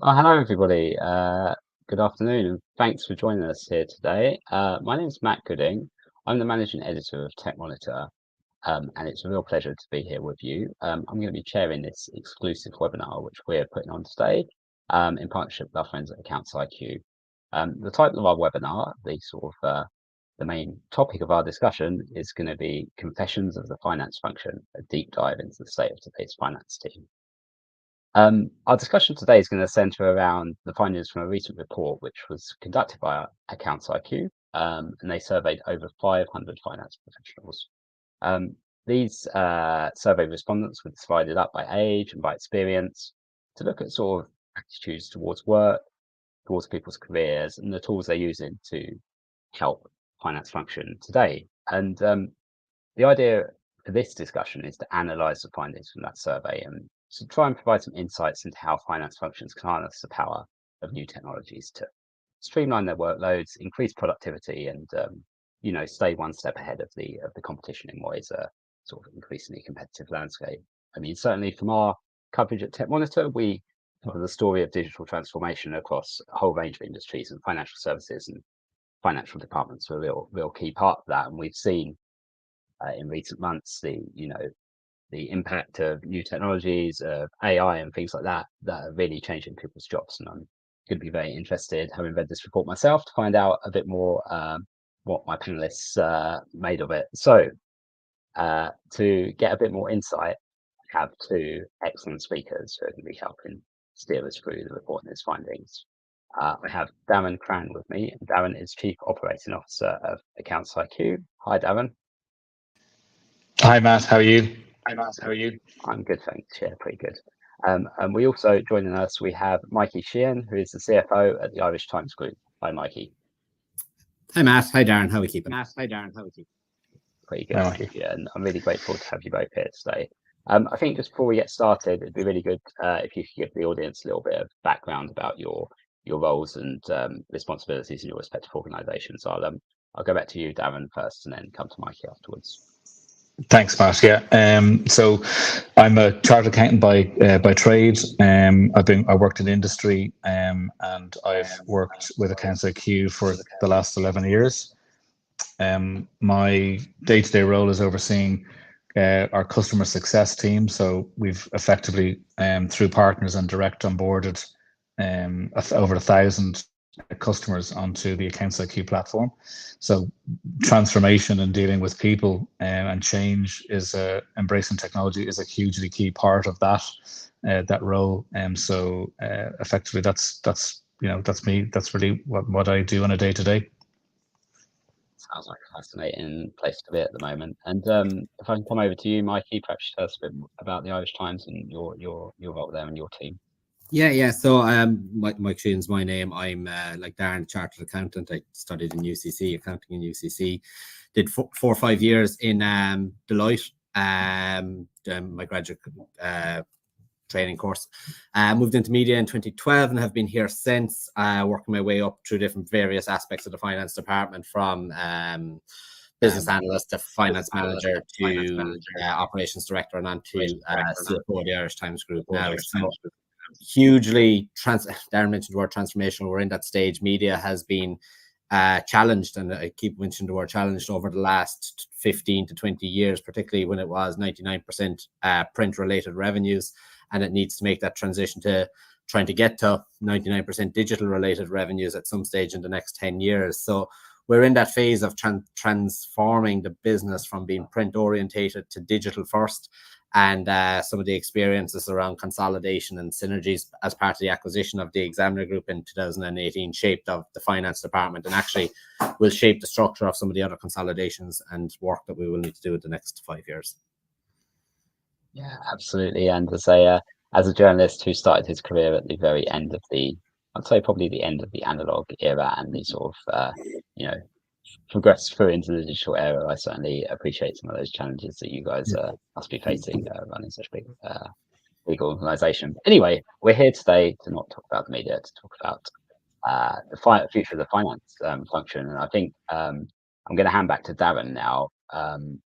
Oh, hello, everybody. Good afternoon, and thanks for joining us here today. My name is Matt Gooding. I'm the managing editor of Tech Monitor, and it's a real pleasure to be here with you. I'm going to be chairing this exclusive webinar, which we're putting on today in partnership with our friends at Accounts IQ. The title of our webinar, the main topic of our discussion, is going to be Confessions of the Finance Function, a deep dive into the state of today's finance team. Our discussion today is going to center around the findings from a recent report, which was conducted by Accounts IQ, and they surveyed over 500 finance professionals. These survey respondents were divided up by age and by experience to look at sort of attitudes towards work, towards people's careers, and the tools they're using to help finance function today. And the idea for this discussion is to analyze the findings from that survey and to try and provide some insights into how finance functions can harness the power of new technologies to streamline their workloads, increase productivity, and stay one step ahead of the competition in what is a sort of increasingly competitive landscape. I mean, certainly from our coverage at Tech Monitor, we cover the story of digital transformation across a whole range of industries, and financial services and financial departments are a real key part of that. And we've seen in recent months the impact of new technologies, of AI and things like that, that are really changing people's jobs. And I'm going to be very interested, having read this report myself, to find out a bit more what my panelists made of it. So to get a bit more insight, I have two excellent speakers who are going to be helping steer us through the report and its findings. I have Darren Cran with me. Darren is Chief Operating Officer of Accounts IQ. Hi, Darren. Hi, Matt. How are you? Hi, Matt. How are you? I'm good, thanks. Yeah, pretty good. And we also, joining us, we have Mikey Sheehan, who is the CFO at the Irish Times Group. Hi, Mikey. Hi, Matt. Hi, Darren. How are we keeping? Pretty good. Yeah, and I'm really grateful to have you both here today. I think just before we get started, it'd be really good if you could give the audience a little bit of background about your roles and responsibilities in your respective organisations. I'll go back to you, Darren, first, and then come to Mikey afterwards. Thanks, Matt. Yeah. So I'm a chartered accountant by trade. I worked in industry, and I've worked with Accounts IQ for the last 11 years. My day-to-day role is overseeing our customer success team. So we've effectively, through partners and direct, onboarded over 1,000 customers onto the Accounts IQ platform. So transformation and dealing with people and change is embracing technology is a hugely key part of that role. So effectively, that's me. That's really what I do on a day-to-day. Sounds like a fascinating place to be at the moment. And if I can come over to you, Mikey, perhaps tell us a bit about the Irish Times and your role there and your team. Yeah. So Mike Sheehan's my name. I'm like Darren, chartered accountant. I studied in UCC, accounting in UCC. Did 4 or 5 years in Deloitte, my graduate training course. Moved into media in 2012 and have been here since, working my way up through different various aspects of the finance department, from business analyst to finance manager to operations director, and on to CFO of the Irish Times Group now. So hugely Darren mentioned the word transformational. We're in that stage. Media has been challenged, and I keep mentioning the word challenged, over the last 15 to 20 years, particularly when it was 99% print related revenues, and it needs to make that transition to trying to get to 99% digital related revenues at some stage in the next 10 years. So we're in that phase of transforming the business from being print orientated to digital first. And some of the experiences around consolidation and synergies as part of the acquisition of the Examiner Group in 2018 shaped of the finance department, and actually will shape the structure of some of the other consolidations and work that we will need to do in the next 5 years. Yeah, absolutely. And as a journalist who started his career at the very end of I'd say probably the end of the analog era, and the sort of progressed through into the digital era, I certainly appreciate some of those challenges that you guys must be facing running such big organisation. Anyway, we're here today to not talk about the media, to talk about the future of the finance function. And I think I'm going to hand back to Darren now.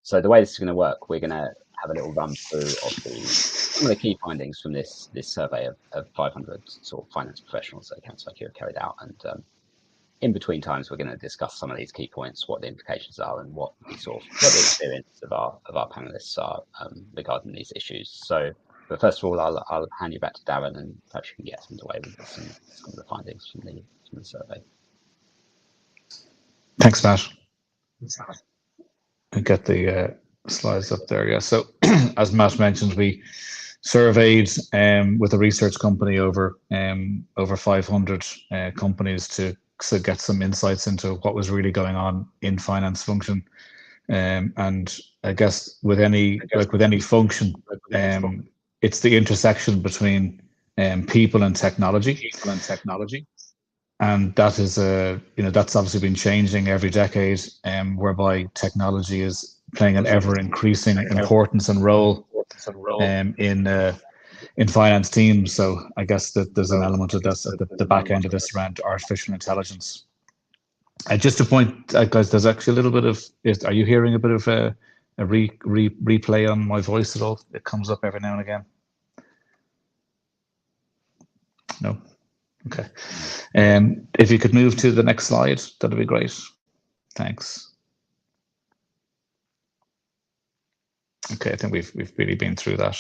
So the way this is going to work, we're going to have a little run through of some of the key findings from this survey of 500 sort of finance professionals that Accounts IQ carried out. And in between times, we're going to discuss some of these key points, what the implications are, and what the experience of our panelists are regarding these issues. So, but first of all, I'll hand you back to Darren, and perhaps you can get us underway with some of the findings from the survey. Thanks, Matt. I get the slides up there. Yeah. So, as Matt mentioned, we surveyed with a research company over 500 companies to get some insights into what was really going on in finance function. And I guess with any function, it's the intersection between people and technology. And that is that's obviously been changing every decade, whereby technology is playing an ever increasing importance and role in finance teams. So I guess that there's an element of this at the back end of this around artificial intelligence. Just to point, guys, there's actually a little bit of. Are you hearing a bit of a replay on my voice at all? It comes up every now and again. No. Okay. If you could move to the next slide, that'd be great. Thanks. Okay, I think we've really been through that.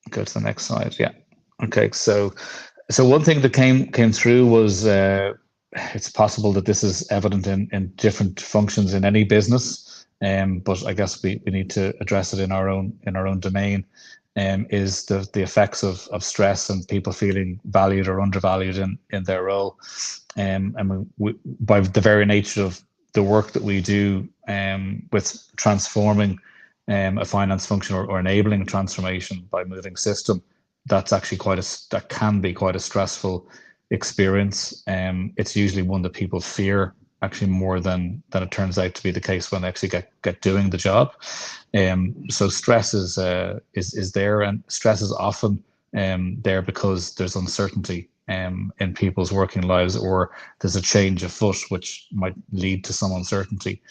Go to the next slide. Yeah. Okay. So one thing that came through was it's possible that this is evident in different functions in any business, but I guess we need to address it in our own domain. Is the effects of stress and people feeling valued or undervalued in their role. By the very nature of the work that we do with transforming a finance function or enabling transformation by moving system, that's actually that can be quite a stressful experience. It's usually one that people fear actually more than it turns out to be the case when they actually get doing the job. So stress is there, and stress is often there because there's uncertainty in people's working lives, or there's a change afoot which might lead to some uncertainty.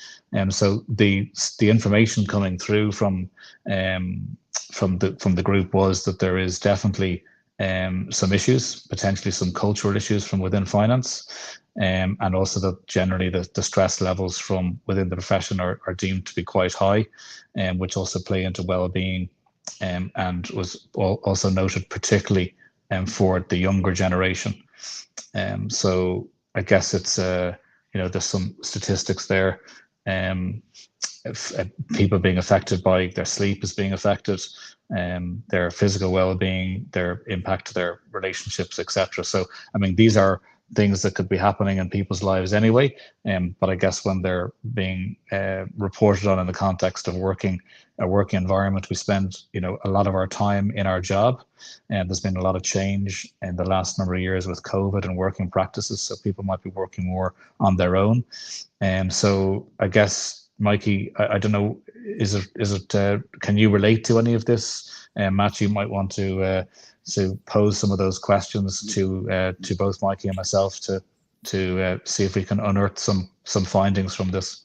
So the information coming through from the group was that there is definitely some issues, potentially some cultural issues from within finance. And also that generally the stress levels from within the profession are deemed to be quite high, which also play into well-being, and was also noted particularly for the younger generation. So I guess it's there's some statistics there. People being affected by their sleep is being affected, their physical well-being, their impact to their relationships, etc. So I mean, these are things that could be happening in people's lives anyway, but I guess when they're being reported on in the context of a working environment, we spend a lot of our time in our job, and there's been a lot of change in the last number of years with COVID and working practices, so people might be working more on their own. And so I guess, Mikey, I don't know, is it can you relate to any of this? Matt, you might want to pose some of those questions to both Mikey and myself to see if we can unearth some findings from this.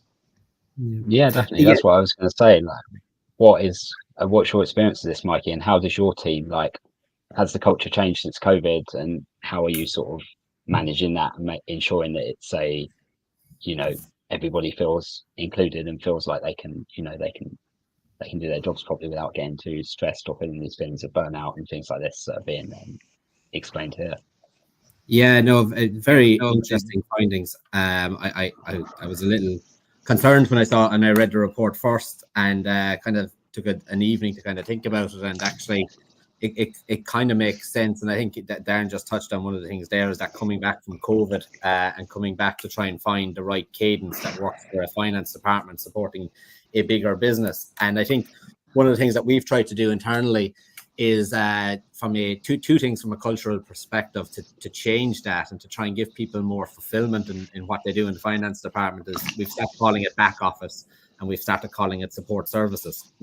Yeah, definitely. That's what I was going to say. Like, what's your experience of this, Mikey, and how does your team, has the culture changed since COVID, and how are you sort of managing that and ensuring that it's everybody feels included and feels like they can do their jobs properly without getting too stressed or feeling these feelings of burnout and things like this that are being explained here? Yeah, no, very interesting findings. I was a little concerned when I saw and I read the report first, and kind of took an evening to kind of think about it, and actually it kind of makes sense. And I think that Darren just touched on one of the things there, is that coming back from COVID and coming back to try and find the right cadence that works for a finance department supporting a bigger business. And I think one of the things that we've tried to do internally is from two things from a cultural perspective to change that and to try and give people more fulfillment in what they do in the finance department. Is we've stopped calling it back office and we've started calling it support services,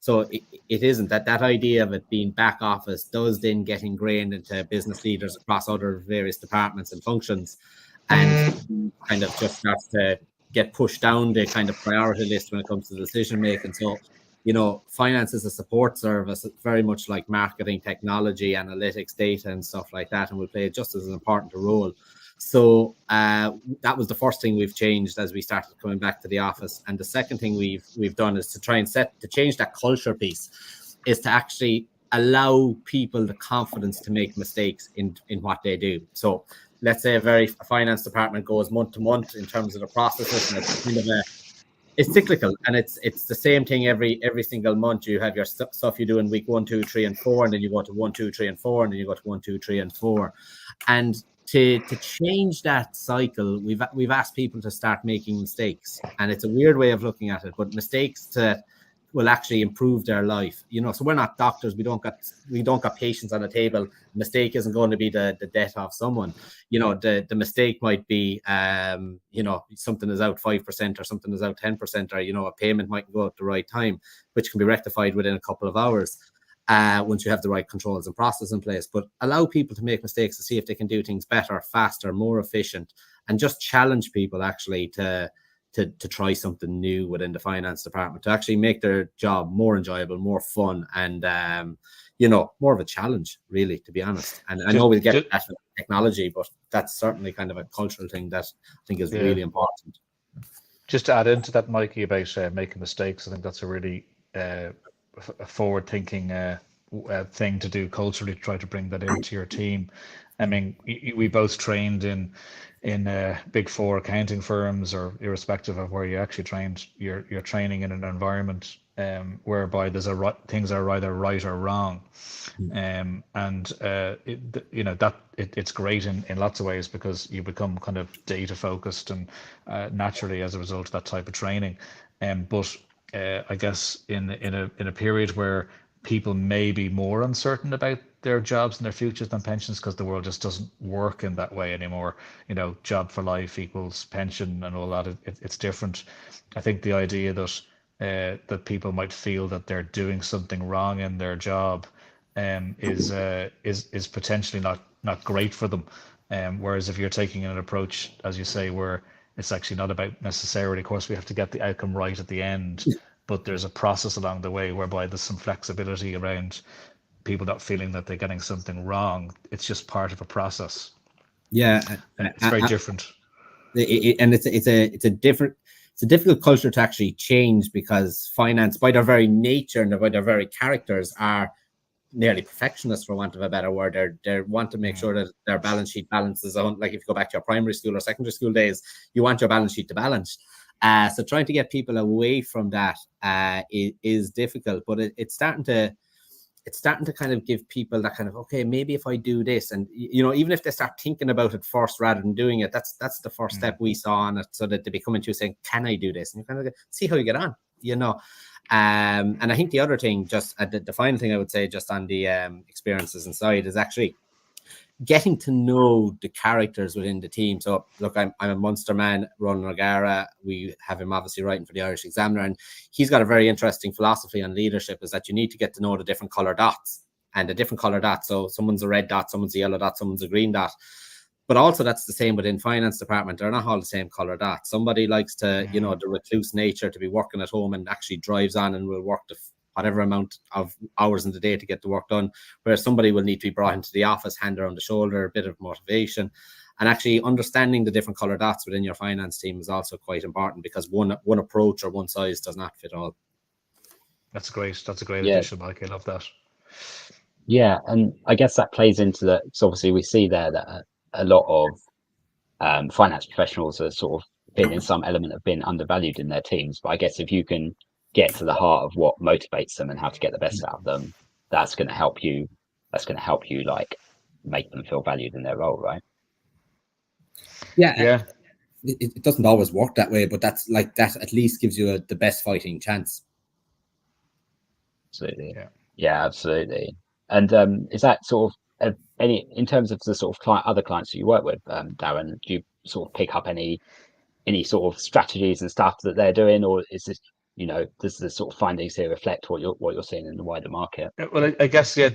So it isn't that idea of it being back office does then get ingrained into business leaders across other various departments and functions, and kind of just starts to get pushed down the kind of priority list when it comes to decision making. So, finance is a support service, very much like marketing, technology, analytics, data, and stuff like that, and will play just as important a role. So that was the first thing we've changed as we started coming back to the office. And the second thing we've done is to try and change that culture piece, is to actually allow people the confidence to make mistakes in what they do. So let's say a finance department goes month to month in terms of the processes, and it's kind of it's cyclical, and it's the same thing every single month. You have your stuff you do in week 1, 2, 3, and 4, and then you go to 1, 2, 3, and 4, and then you go to 1, 2, 3, and 4. And to change that cycle, we've asked people to start making mistakes, and it's a weird way of looking at it, but mistakes will actually improve their life. So we're not doctors. We don't got patients on the table. Mistake isn't going to be the death of someone. The mistake might be, something is out 5% or something is out 10%, or, a payment mightn't go at the right time, which can be rectified within a couple of hours once you have the right controls and process in place. But allow people to make mistakes to see if they can do things better, faster, more efficient, and just challenge people actually to try something new within the finance department, to actually make their job more enjoyable, more fun, and more of a challenge, really, to be honest. And I know we'll get that technology, but that's certainly kind of a cultural thing that I think is really important. Just to add into that, Mikey, about making mistakes, I think that's a really forward-thinking thing to do culturally, to try to bring that into your team. I mean, we both trained in Big Four accounting firms, or irrespective of where you actually trained, you're training in an environment whereby things are either right or wrong, it's great in lots of ways, because you become kind of data focused, and naturally as a result of that type of training. But I guess in a period where people may be more uncertain about their jobs and their futures than pensions, because the world just doesn't work in that way anymore. Job for life equals pension and all that. It's different. I think the idea that people might feel that they're doing something wrong in their job is potentially not great for them. Whereas if you're taking an approach, as you say, where it's actually not about necessarily, of course, we have to get the outcome right at the end, but there's a process along the way whereby there's some flexibility around people not feeling that they're getting something wrong. It's just part of a process. Yeah, it's very different. And it's a difficult culture to actually change, because finance, by their very nature and by their very characters, are nearly perfectionists, for want of a better word. They want to make sure that their balance sheet balances on. Like if you go back to your primary school or secondary school days, you want your balance sheet to balance. So trying to get people away from that is difficult, but it's starting to kind of give people that kind of, okay, maybe if I do this, and even if they start thinking about it first rather than doing it, that's the first step we saw on it, so that they be coming to you saying, can I do this? And you kind of see how you get on, and I think the other thing, just the final thing I would say, just on the experiences inside, is actually getting to know the characters within the team. So look, I'm a Munster man, Ronan O'Gara. We have him obviously writing for the Irish Examiner, and he's got a very interesting philosophy on leadership, is that you need to get to know the different color dots, and the different color dots. So someone's a red dot, someone's a yellow dot, someone's a green dot. But also that's the same within finance department. They're not all the same color dots. Somebody likes to, the recluse nature, to be working at home and actually drives on and will work whatever amount of hours in the day to get the work done, whereas somebody will need to be brought into the office, hand around the shoulder, a bit of motivation. And actually understanding the different color dots within your finance team is also quite important, because one approach or one size does not fit all. That's great. That's a great addition, Mike. I love that. Yeah, and I guess that plays into that. So obviously we see there that a lot of finance professionals are sort of been in some element of being undervalued in their teams. But I guess if you can get to the heart of what motivates them and how to get the best out of them, that's going to help you. That's going to help you, like, make them feel valued in their role, right? Yeah. It doesn't always work that way, but that at least gives you the best fighting chance. Absolutely. Yeah, absolutely. And is that sort of any, in terms of the sort of other clients that you work with, Darren, do you sort of pick up any sort of strategies and stuff that they're doing, or is this does the sort of findings here reflect what you're seeing in the wider market? Well, I guess yeah.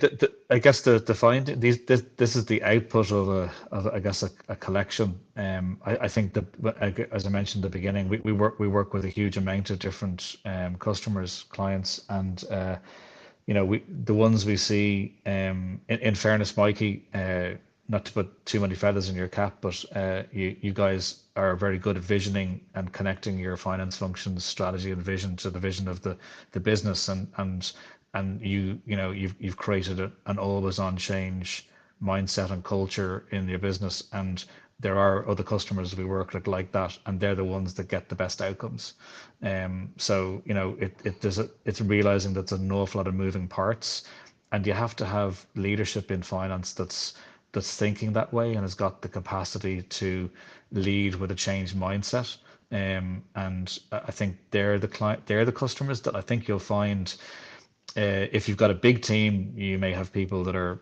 I guess the finding this is the output of I guess a collection. I think that, as I mentioned at the beginning, we work with a huge amount of different customers, clients, and the ones we see. In fairness, Mikey, not to put too many feathers in your cap, but you guys are very good at visioning and connecting your finance functions, strategy, and vision to the vision of the business, and you've created an always on change mindset and culture in your business, and there are other customers we work with like that, and they're the ones that get the best outcomes. So it's realizing that there's an awful lot of moving parts, and you have to have leadership in finance that's thinking that way and has got the capacity to lead with a changed mindset. And I think they're the customers that I think you'll find. If you've got a big team, you may have people that are,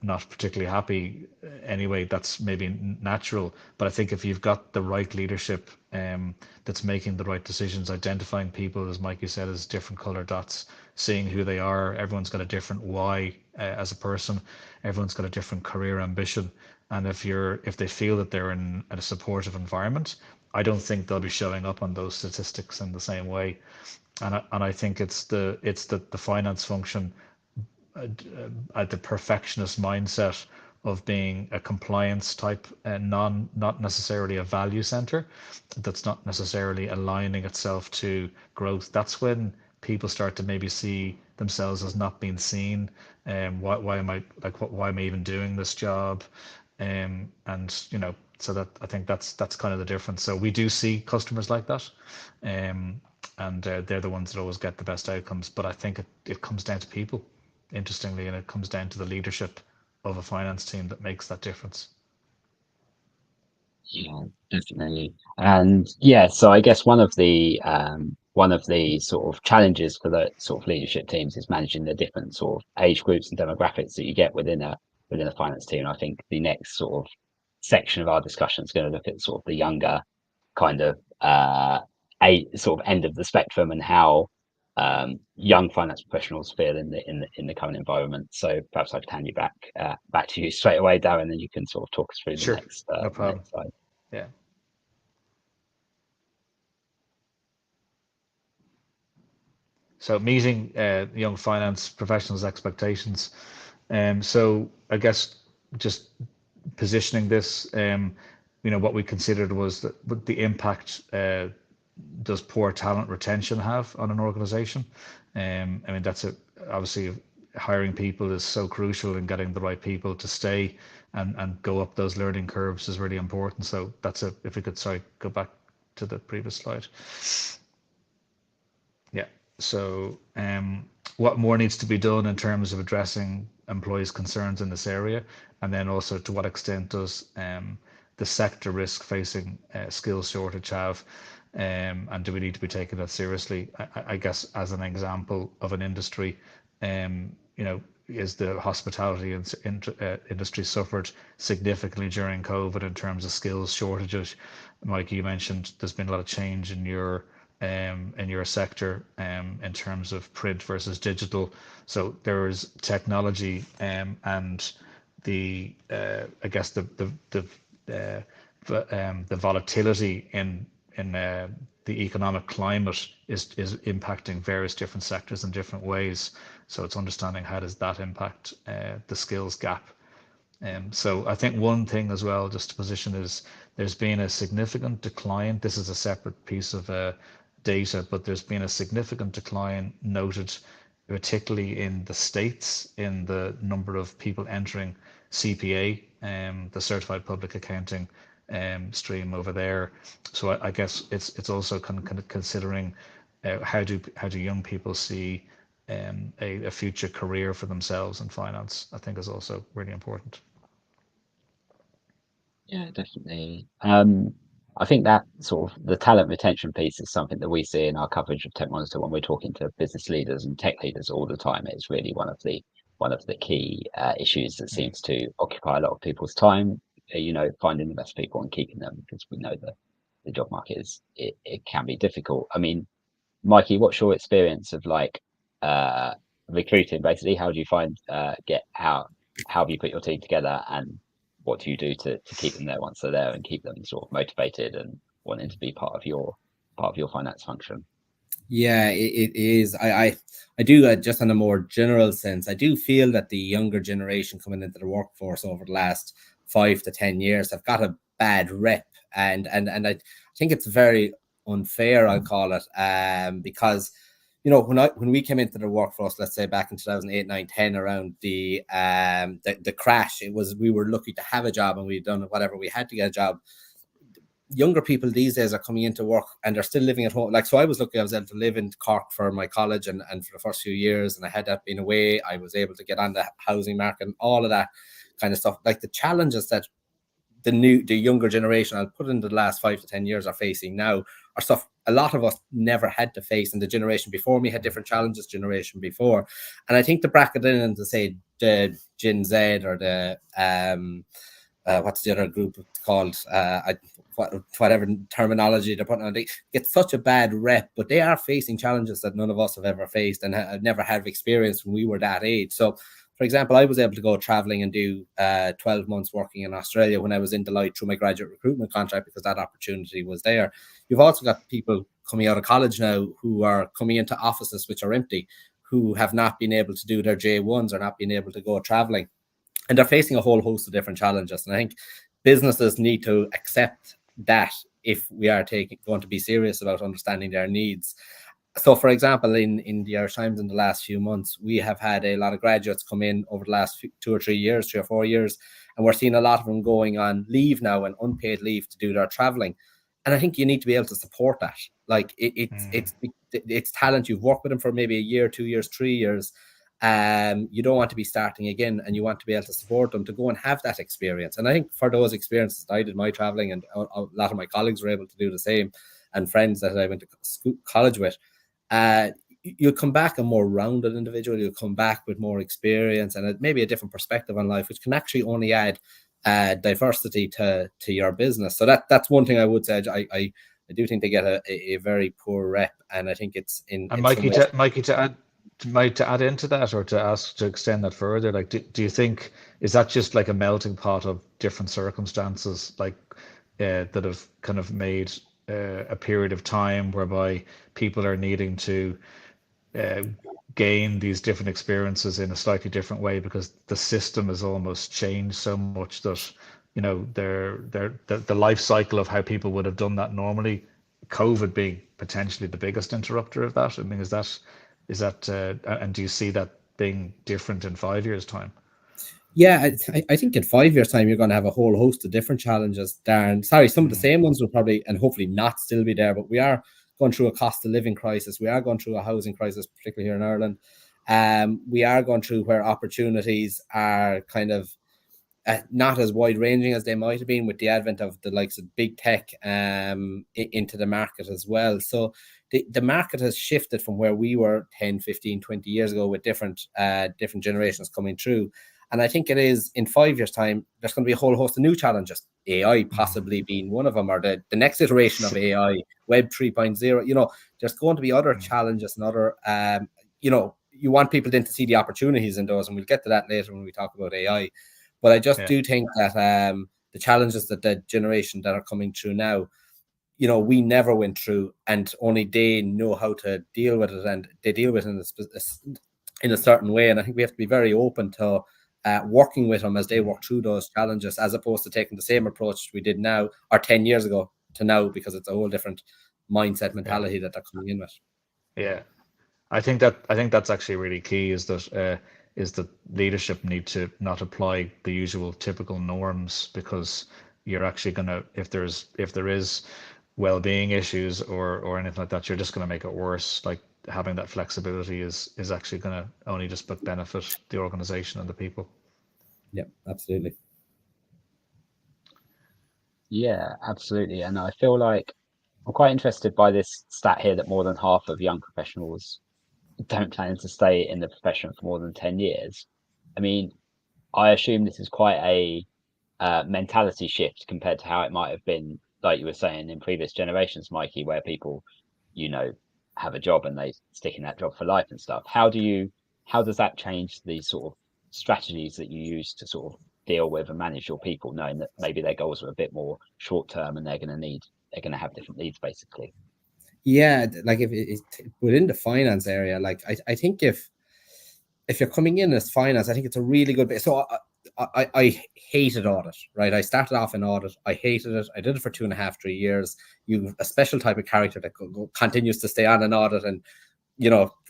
not particularly happy anyway. That's maybe natural. But I think if you've got the right leadership, that's making the right decisions, identifying people, as Mikey said, as different color dots, seeing who they are. Everyone's got a different why as a person. Everyone's got a different career ambition. And if they feel that they're in a supportive environment, I don't think they'll be showing up on those statistics in the same way. And I think it's the finance function, the perfectionist mindset of being a compliance type, and not necessarily a value center, that's not necessarily aligning itself to growth. That's when people start to maybe see themselves as not being seen. Why am I even doing this job? And so that I think that's kind of the difference. So we do see customers like that. And they're the ones that always get the best outcomes. But I think it comes down to people, interestingly, and it comes down to the leadership of a finance team that makes that difference. Yeah, definitely. And yeah, so I guess one of the sort of challenges for the sort of leadership teams is managing the different sort of age groups and demographics that you get within a finance team. I think the next sort of section of our discussion is going to look at sort of the younger kind of sort of end of the spectrum, and how young finance professionals feel in the current environment. So perhaps I could hand you back to you straight away, Darren, and you can sort of talk us through the Sure, next no problem. next slide. Yeah. So meeting young finance professionals' expectations. So I guess just positioning this, what we considered was that the impact does poor talent retention have on an organization. I mean, obviously hiring people is so crucial, and getting the right people to stay and go up those learning curves is really important. So if we could, sorry, go back to the previous slide. Yeah. So what more needs to be done in terms of addressing employees' concerns in this area? And then also, to what extent does the sector risk facing skills shortage have? And do we need to be taking that seriously? I guess as an example of an industry, is the hospitality industry suffered significantly during COVID in terms of skills shortages. Mike, you mentioned there's been a lot of change in your sector in terms of print versus digital. So there is technology, and the I guess the volatility in the economic climate is impacting various different sectors in different ways. So it's understanding how does that impact the skills gap. So I think one thing as well, just to position, is there's been a significant decline. This is a separate piece of data, but there's been a significant decline noted, particularly in the States, in the number of people entering CPA, the Certified Public Accounting stream over there. So I guess it's also kind of considering how do young people see a future career for themselves in finance, I think is also really important. Yeah, definitely. I think that sort of the talent retention piece is something that we see in our coverage of Tech Monitor when we're talking to business leaders and tech leaders all the time. It's really one of the key issues that seems to occupy a lot of people's time. Finding the best people and keeping them, because we know that the job market it can be difficult. I mean, Mikey, what's your experience of like recruiting? Basically, how do you find how have you put your team together, and what do you do to keep them there once they're there and keep them sort of motivated and wanting to be part of your finance function? Yeah, it is. I do, just on a more general sense, I do feel that the younger generation coming into the workforce over the last 5 to 10 years have got a bad rep, and I think it's very unfair, I'll call it, because when we came into the workforce, let's say back in 2008, 9, 10, around the crash, we were lucky to have a job, and we'd done whatever we had to get a job. Younger people these days are coming into work and they're still living at home. Like, so I was lucky, I was able to live in Cork for my college and for the first few years, and I had that being away, I was able to get on the housing market and all of that kind of stuff. Like the challenges that the younger generation, I'll put in the last 5 to 10 years, are facing now are stuff a lot of us never had to face, and the generation before me had different challenges generation before. And I think the bracket in and to say the Gen Z or the what's the other group called? Whatever terminology they're putting on, they get such a bad rep, but they are facing challenges that none of us have ever faced and never had experience when we were that age. So, for example, I was able to go traveling and do 12 months working in Australia when I was in Deloitte through my graduate recruitment contract, because that opportunity was there. You've also got people coming out of college now who are coming into offices which are empty, who have not been able to do their J1s or not been able to go traveling. And they're facing a whole host of different challenges. And I think businesses need to accept that if we are going to be serious about understanding their needs. So, for example, in the Irish Times in the last few months, we have had a lot of graduates come in over the last 2 or 3 years, 3 or 4 years, and we're seeing a lot of them going on leave now, and unpaid leave, to do their traveling. And I think you need to be able to support that. Like it's talent. You've worked with them for maybe a year, 2 years, 3 years. You don't want to be starting again, and you want to be able to support them to go and have that experience. And I think for those experiences, I did my traveling, and a lot of my colleagues were able to do the same, and friends that I went to college with. You'll come back a more rounded individual. You'll come back with more experience and maybe a different perspective on life, which can actually only add diversity to your business. So that's one thing I would say. I do think they get a very poor rep, and I think it's in. And Mikey, to add into that, or to ask to extend that further, like, do you think, is that just like a melting pot of different circumstances, like that have kind of made a period of time whereby people are needing to gain these different experiences in a slightly different way, because the system has almost changed so much that, you know, the life cycle of how people would have done that normally, COVID being potentially the biggest interrupter of that? I mean, is that and do you see that being different in 5 years' time? Yeah, I think in 5 years' time, you're going to have a whole host of different challenges, Darren. Sorry, some of the same ones will probably and hopefully not still be there, but we are going through a cost of living crisis. We are going through a housing crisis, particularly here in Ireland. We are going through where opportunities are kind of not as wide ranging as they might have been with the advent of the likes of big tech into the market as well. So the market has shifted from where we were 10, 15, 20 years ago, with different generations coming through. And I think it is in 5 years' time, there's going to be a whole host of new challenges, AI possibly being one of them, or the next iteration of AI, Web 3.0. You know, there's going to be other challenges and other, you want people then to see the opportunities in those. And we'll get to that later when we talk about AI. But I just do think that the challenges that the generation that are coming through now, you know, we never went through, and only they know how to deal with it, and they deal with it in a certain way. And I think we have to be very open to working with them as they work through those challenges, as opposed to taking the same approach we did now or 10 years ago to now, because it's a whole different mindset mentality that they're coming in with. Yeah, I think that's actually really key, is that leadership need to not apply the usual typical norms, because you're actually gonna, if there is well-being issues or anything like that, you're just gonna make it worse. Like, having that flexibility is actually gonna only just but benefit the organization and the people. Yeah, absolutely. Yeah, absolutely. And I feel like I'm quite interested by this stat here that more than half of young professionals don't plan to stay in the profession for more than 10 years. I mean, I assume this is quite a mentality shift compared to how it might have been, like you were saying, in previous generations, Mikey, where people, you know, have a job and they stick in that job for life and stuff. How does that change the sort of strategies that you use to sort of deal with and manage your people, knowing that maybe their goals are a bit more short term and they're going to have different needs basically? Yeah, like if within the finance area, like I think if you're coming in as finance, I think it's a really good bit. So I hated audit, right? I started off in audit. I hated it. I did it for 2.5, 3 years. You've a special type of character that continues to stay on an audit, and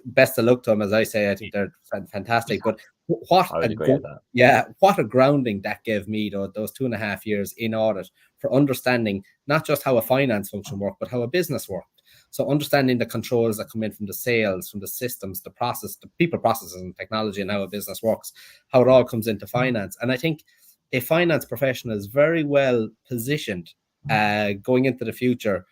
best of luck to them, as I say. I think they're fantastic. But what a grounding that gave me those 2.5 years in audit for understanding not just how a finance function worked, but how a business worked. So understanding the controls that come in from the sales, from the systems, the process, the people, processes, and technology, and how a business works, how it all comes into finance. And I think a finance professional is very well positioned going into the future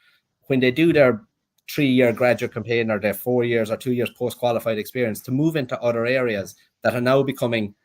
when they do their 3-year graduate campaign or their 4 years or 2 years post-qualified experience to move into other areas that are now becoming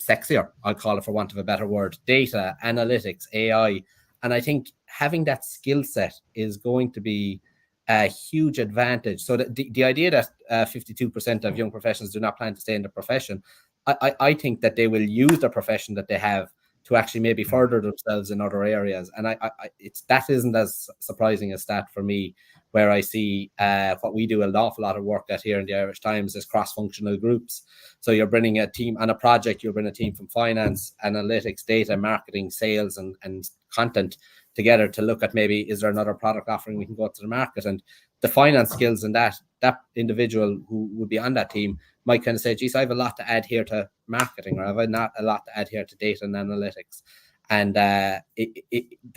sexier, I'll call it for want of a better word: data, analytics, AI. And I think having that skill set is going to be a huge advantage. So the idea that 52% of young professionals do not plan to stay in the profession, I think that they will use the profession that they have to actually maybe further themselves in other areas. And that isn't as surprising a stat for me, where I see what we do an awful lot of work at here in the Irish Times is cross-functional groups. So you're bringing a team on a project, you'll bring a team from finance, analytics, data, marketing, sales, and content together to look at maybe, is there another product offering we can go to the market? And the finance skills and that individual who would be on that team might kind of say, geez, I have a lot to add here to marketing, or I have not a lot to add here to data and analytics. And the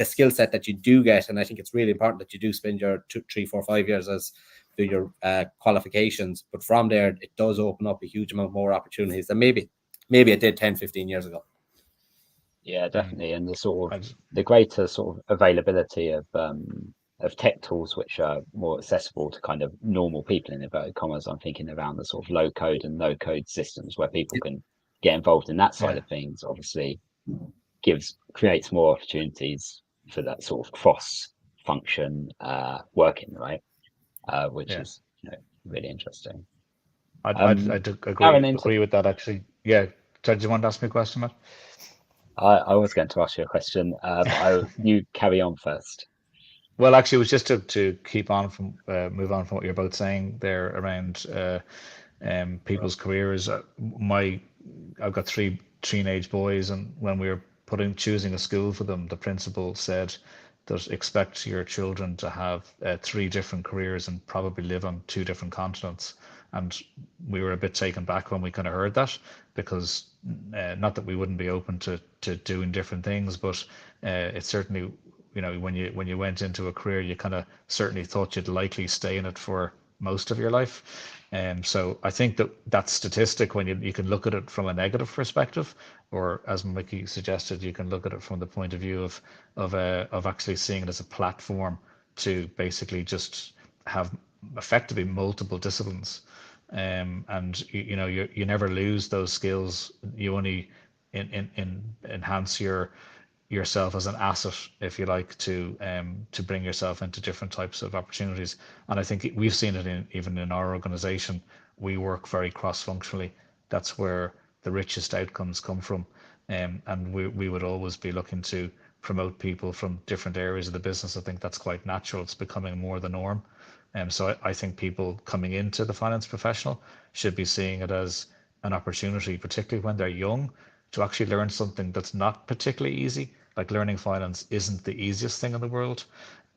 skill set that you do get, and I think it's really important that you do spend your 2, 3, 4, 5 years as do your qualifications. But from there, it does open up a huge amount more opportunities than maybe it did 10, 15 years ago. Yeah, definitely. And the greater sort of availability of tech tools which are more accessible to kind of normal people, in inverted commas. I'm thinking around the sort of low code and no code systems where people can get involved in that side of things, obviously creates more opportunities for that sort of cross function working, right? Which is really interesting. I agree with that, actually. Yeah. Did you want to ask me a question, Matt? I was going to ask you a question. You carry on first. Well, actually, it was just to keep on from move on from what you're both saying there around people's careers. I've got 3 teenage boys, and when we were choosing a school for them, the principal said that expect your children to have 3 different careers and probably live on 2 different continents. And we were a bit taken back when we kind of heard that, because not that we wouldn't be open to doing different things, but it certainly, when you went into a career, you kind of certainly thought you'd likely stay in it for most of your life. So I think that statistic, when you can look at it from a negative perspective, or as Mickey suggested, you can look at it from the point of view of actually seeing it as a platform to basically just have effectively multiple disciplines. And you never lose those skills. You only enhance yourself as an asset, if you like, to bring yourself into different types of opportunities. And I think we've seen it even in our organization. We work very cross-functionally. That's where the richest outcomes come from. And we would always be looking to promote people from different areas of the business. I think that's quite natural. It's becoming more the norm. So I think people coming into the finance professional should be seeing it as an opportunity, particularly when they're young, to actually learn something that's not particularly easy. Like, learning finance isn't the easiest thing in the world,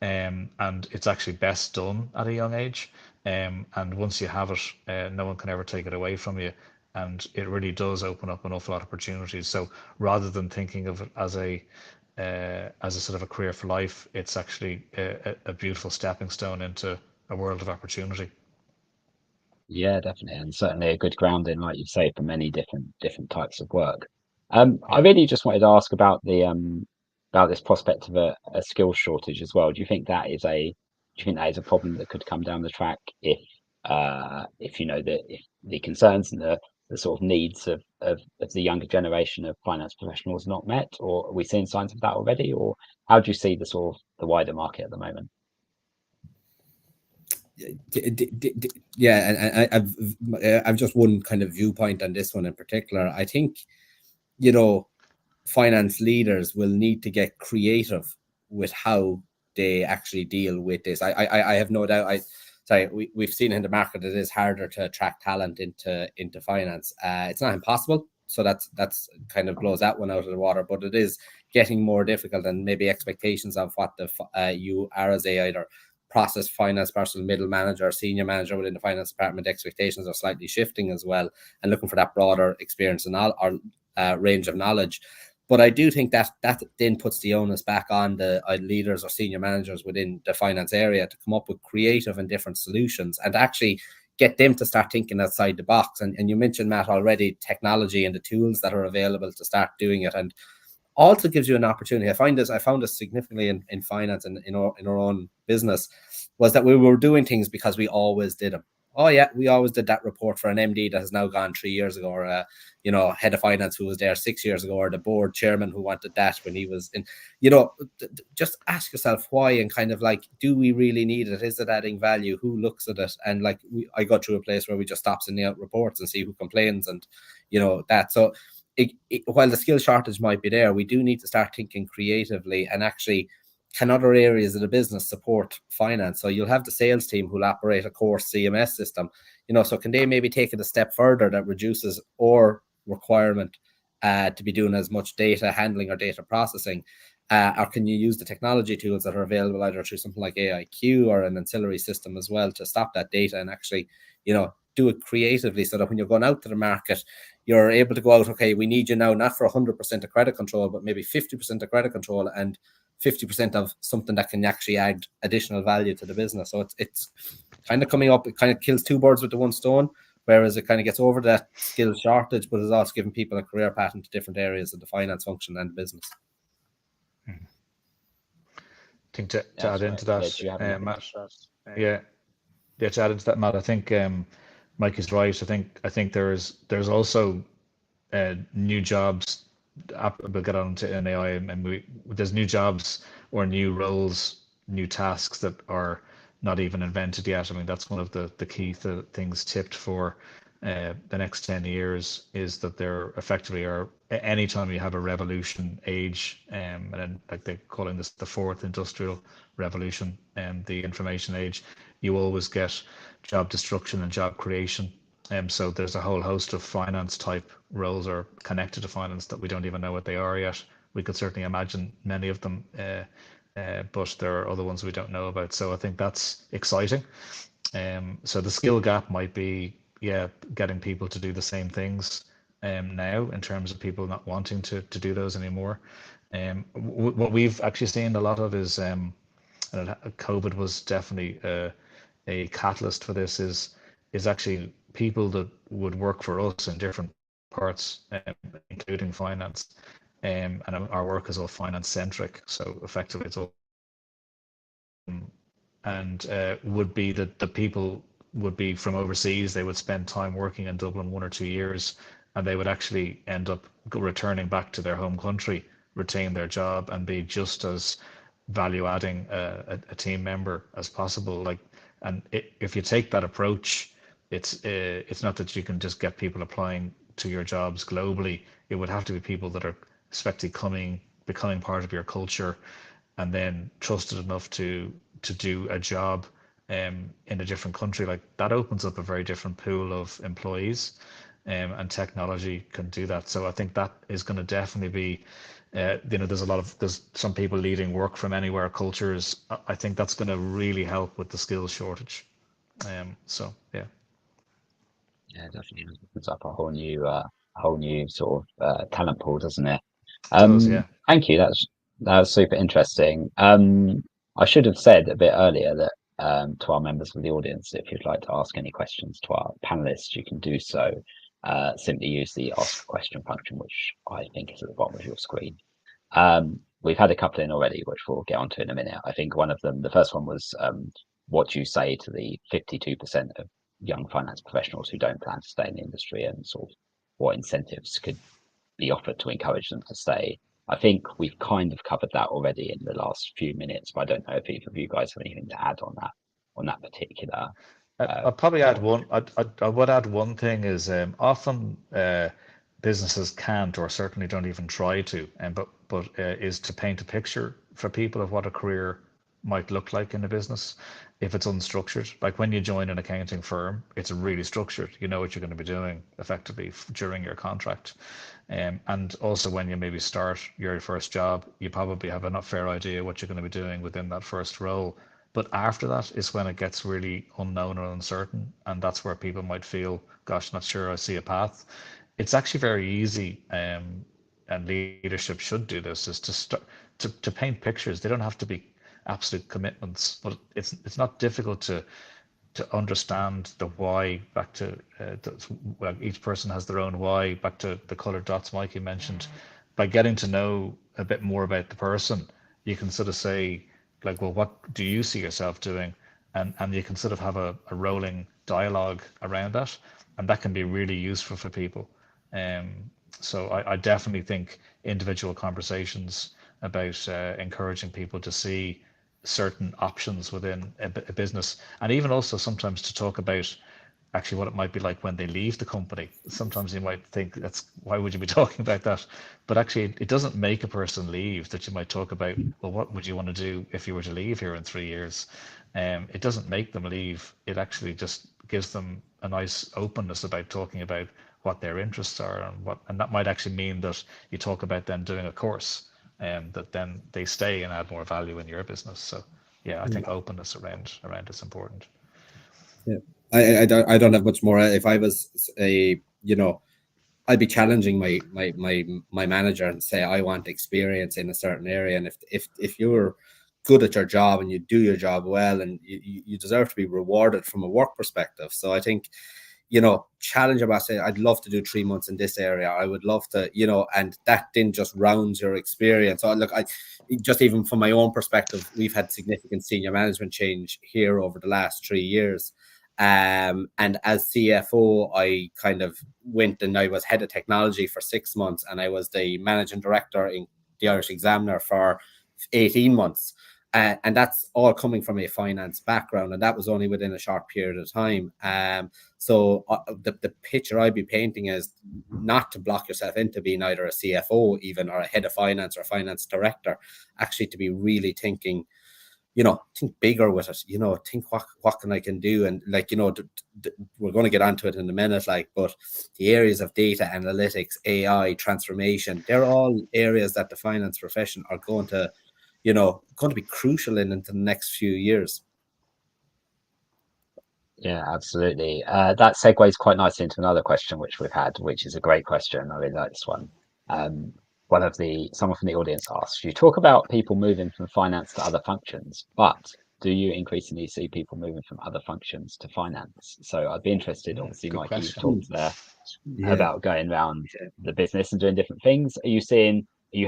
and it's actually best done at a young age. And once you have it, no one can ever take it away from you. And it really does open up an awful lot of opportunities. So rather than thinking of it as a sort of a career for life, it's actually a beautiful stepping stone into a world of opportunity. Yeah, definitely, and certainly a good grounding, like you say, for many different types of work. I really just wanted to ask about this prospect of a skills shortage as well. Do you think that is a problem that could come down the track if if the concerns and the sort of needs of the younger generation of finance professionals not met, or are we seeing signs of that already, or how do you see the wider market at the moment? Yeah, and I've just one kind of viewpoint on this one in particular. I think, finance leaders will need to get creative with how they actually deal with this. I have no doubt. We've seen in the market it is harder to attract talent into finance. It's not impossible, so that's kind of blows that one out of the water. But it is getting more difficult, and maybe expectations of what you are as a either process finance person, middle manager, senior manager within the finance department, expectations are slightly shifting as well, and looking for that broader experience and our range of knowledge. But I do think that then puts the onus back on the leaders or senior managers within the finance area to come up with creative and different solutions, and actually get them to start thinking outside the box. And you mentioned, Matt, already technology and the tools that are available to start doing it, and also gives you an opportunity. I found this significantly in finance and in our own business, was that we were doing things because we always did them. Oh yeah, we always did that report for an MD that has now gone 3 years ago, or head of finance who was there 6 years ago, or the board chairman who wanted that when he was in. Just ask yourself why, and kind of like, do we really need it? Is it adding value? Who looks at it? And like, I got to a place where we just stop sending out reports and see who complains, and that. So while the skill shortage might be there, we do need to start thinking creatively, and actually, can other areas of the business support finance? So you'll have the sales team who'll operate a core CMS system, so can they maybe take it a step further that reduces our requirement to be doing as much data handling or data processing? Or can you use the technology tools that are available either through something like AIQ or an ancillary system as well to stop that data and actually, do it creatively, so that when you're going out to the market, you're able to go out, okay, we need you now not for 100% of credit control, but maybe 50% of credit control and 50% of something that can actually add additional value to the business. So it's kind of coming up, it kind of kills two birds with the one stone, whereas it kind of gets over that skill shortage, but it's also giving people a career path into different areas of the finance function and business. I think to add into that, Matt, to add into that, Matt, I think Mike is right. I think there's also new jobs. We'll get on to AI, and there's new jobs or new roles, new tasks that are not even invented yet. I mean, that's one of the key things tipped for the next 10 years, is that there effectively are, anytime you have a revolution age, and then, like, they're calling this the fourth industrial revolution, and the information age, you always get job destruction and job creation. So there's a whole host of finance type roles or connected to finance that we don't even know what they are yet. We could certainly imagine many of them, but there are other ones we don't know about. So I think that's exciting. So the skill gap might be, getting people to do the same things now, in terms of people not wanting to do those anymore. What we've actually seen a lot of is, and COVID was definitely a catalyst for this, is actually people that would work for us in different parts, including finance, and our work is all finance centric. So effectively, it's all, and would be that the people would be from overseas. They would spend time working in Dublin 1 or 2 years, and they would actually end up returning back to their home country, retain their job, and be just as value adding a team member as possible. Like, and if you take that approach, it's not that you can just get people applying to your jobs globally. It would have to be people that are expected becoming part of your culture, and then trusted enough to do a job in a different country. Like, that opens up a very different pool of employees, and technology can do that. So I think that is going to definitely be, there's some people leading work from anywhere cultures. I think that's going to really help with the skills shortage. So yeah. Yeah, definitely opens up a whole new sort of talent pool, doesn't it? Does, yeah. Thank you. That was super interesting. I should have said a bit earlier that to our members of the audience, if you'd like to ask any questions to our panelists, you can do so. Simply use the ask a question function, which I think is at the bottom of your screen. We've had a couple in already, which we'll get onto in a minute. I think one of them, the first one was, what do you say to the 52% of young finance professionals who don't plan to stay in the industry, and sort of what incentives could be offered to encourage them to stay? I think we've kind of covered that already in the last few minutes, but I don't know if either of you guys have anything to add on that. on that particular. I'll probably add one. I would add one thing is often businesses can't, or certainly don't even try to, but is to paint a picture for people of what a career might look like in a business if it's unstructured. Like when you join an accounting firm, it's really structured. You know what you're going to be doing effectively during your contract. And also when you maybe start your first job, you probably have a fair idea what you're going to be doing within that first role. But after that is when it gets really unknown or uncertain, and that's where people might feel, gosh, not sure I see a path. It's actually very easy, and leadership should do this, is to start to paint pictures. They don't have to be absolute commitments, but it's not difficult to understand the why. Back to well, each person has their own why. Back to the colored dots Mikey mentioned. By getting to know a bit more about the person, you can sort of say, like, well, what do you see yourself doing? And you can sort of have a rolling dialogue around that, and that can be really useful for people. So I definitely think individual conversations about encouraging people to see certain options within a business, and even also sometimes to talk about actually what it might be like when they leave the company. Sometimes you might think, that's, why would you be talking about that? But actually it doesn't make a person leave, that you might talk about, well, what would you want to do if you were to leave here in 3 years? It doesn't make them leave. It actually just gives them a nice openness about talking about what their interests are, and that might actually mean that you talk about them doing a course, that then they stay and add more value in your business. So yeah, I think openness around is important. Yeah. I don't have much more. If I was I'd be challenging my manager and say, I want experience in a certain area. And if you're good at your job and you do your job well, and you deserve to be rewarded from a work perspective. So I think, challenge about saying, I'd love to do 3 months in this area. I would love to, and that then just rounds your experience. So look, just even from my own perspective, we've had significant senior management change here over the last 3 years. And as CFO, I kind of went and I was head of technology for 6 months, and I was the managing director in the Irish Examiner for 18 months. And that's all coming from a finance background, and that was only within a short period of time. So the picture I'd be painting is not to block yourself into being either a CFO even, or a head of finance or a finance director, actually to be really thinking, think bigger with it, think what can I can do. And we're going to get onto it in a minute, but the areas of data analytics, AI, transformation, they're all areas that the finance profession are going to be crucial into the next few years. Yeah, absolutely. That segues quite nicely into another question which we've had, which is a great question. I really like this one. Someone from the audience asks, you talk about people moving from finance to other functions, but do you increasingly see people moving from other functions to finance? So I'd be interested, obviously, Mike, you've talked there about going around the business and doing different things. Are you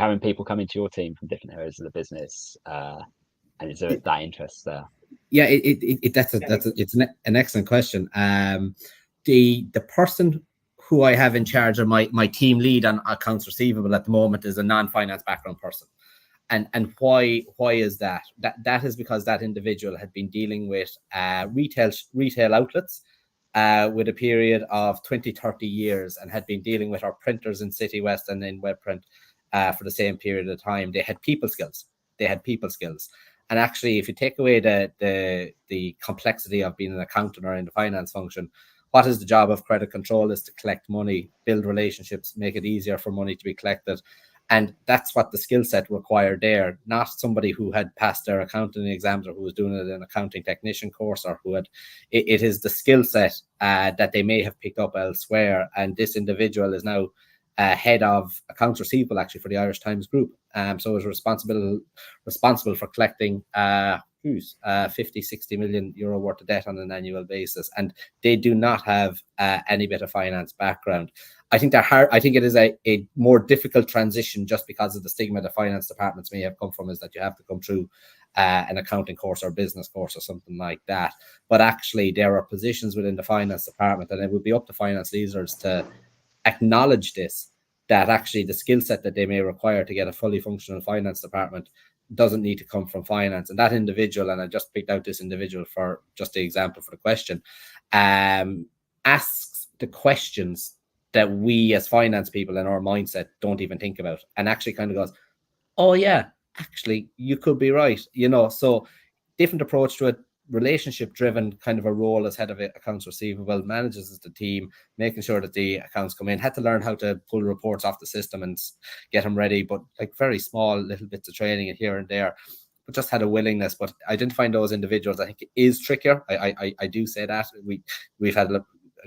having people come into your team from different areas of the business? And is there that interest there? Yeah, it's an excellent question. The person who I have in charge of my team lead on accounts receivable at the moment is a non-finance background person. And why is that? That is because that individual had been dealing with retail outlets with a period of 20-30 years, and had been dealing with our printers in City West and in Webprint for the same period of time. They had people skills. And actually, if you take away the complexity of being an accountant or in the finance function, what is the job of credit control is to collect money, build relationships, make it easier for money to be collected. And that's what the skill set required there, not somebody who had passed their accounting exams or who was doing it in an accounting technician course, or who had, it is the skill set that they may have picked up elsewhere. And this individual is now head of accounts receivable actually for the Irish Times Group. So is responsible for collecting 50-60 million euro worth of debt on an annual basis, and they do not have any bit of finance background. I think it is a more difficult transition, just because of the stigma the finance departments may have come from, is that you have to come through an accounting course or business course or something like that. But actually, there are positions within the finance department, and it would be up to finance leaders to acknowledge this, that actually the skill set that they may require to get a fully functional finance department doesn't need to come from finance. And that individual, and I just picked out this individual for just the example for the question, asks the questions that we as finance people in our mindset don't even think about, and actually kind of goes, oh yeah, actually you could be right, you know. So different approach to it, relationship driven kind of a role as head of accounts receivable, manages the team, making sure that the accounts come in. Had to learn how to pull reports off the system and get them ready, but like very small little bits of training and here and there, but just had a willingness. But identifying those individuals, I think, is trickier. I do say that we've had a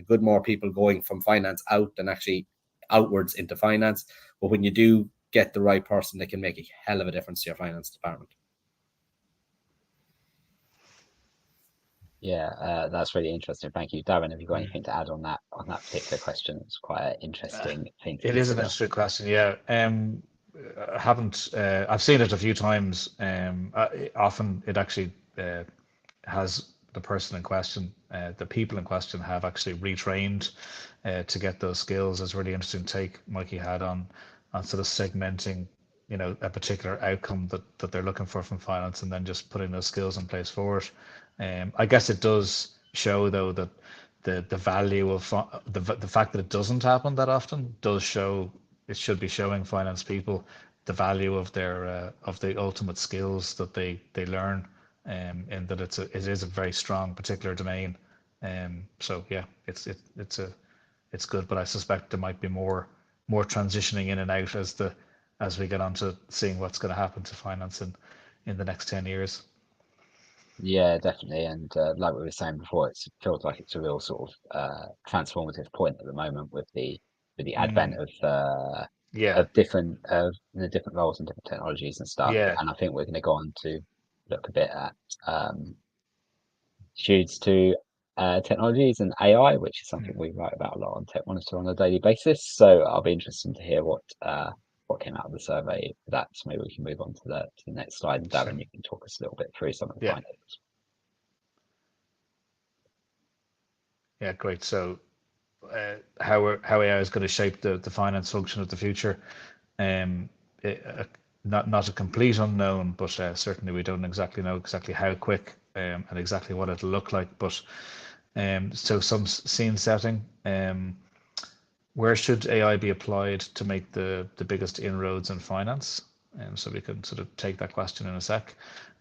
good more people going from finance out than actually outwards into finance, but when you do get the right person, they can make a hell of a difference to your finance department. Yeah, that's really interesting. Thank you, Darren. Have you got anything to add on that particular question? It's quite an interesting thing. It is an interesting question. Yeah, I haven't. I've seen it a few times. Often it actually has the person in question, the people in question, have actually retrained to get those skills. It's really interesting take Mikey had on sort of segmenting, you know, a particular outcome that they're looking for from finance, and then just putting those skills in place for it. I guess it does show though that the value of the fact that it doesn't happen that often does show. It should be showing finance people the value of their of the ultimate skills that they learn, and that it is a very strong particular domain. So yeah, it's good, but I suspect there might be more transitioning in and out as we get on to seeing what's going to happen to finance in the next 10 years. Yeah, definitely. And like we were saying before, it feels like it's a real sort of transformative point at the moment with the advent of the different roles and different technologies and stuff. Yeah. And I think we're going to go on to look a bit at attitudes to technologies and AI, which is something we write about a lot on Tech Monitor on a daily basis. So I'll be interested to hear what came out of the survey for that. So maybe we can move on to the next slide. And Darren, you can talk us a little bit through some of the findings. Yeah, great. So how AI is going to shape the finance function of the future. Not a complete unknown, but certainly we don't exactly know how quick and exactly what it'll look like. But so some scene setting. Where should AI be applied to make the biggest inroads in finance? So we can sort of take that question in a sec.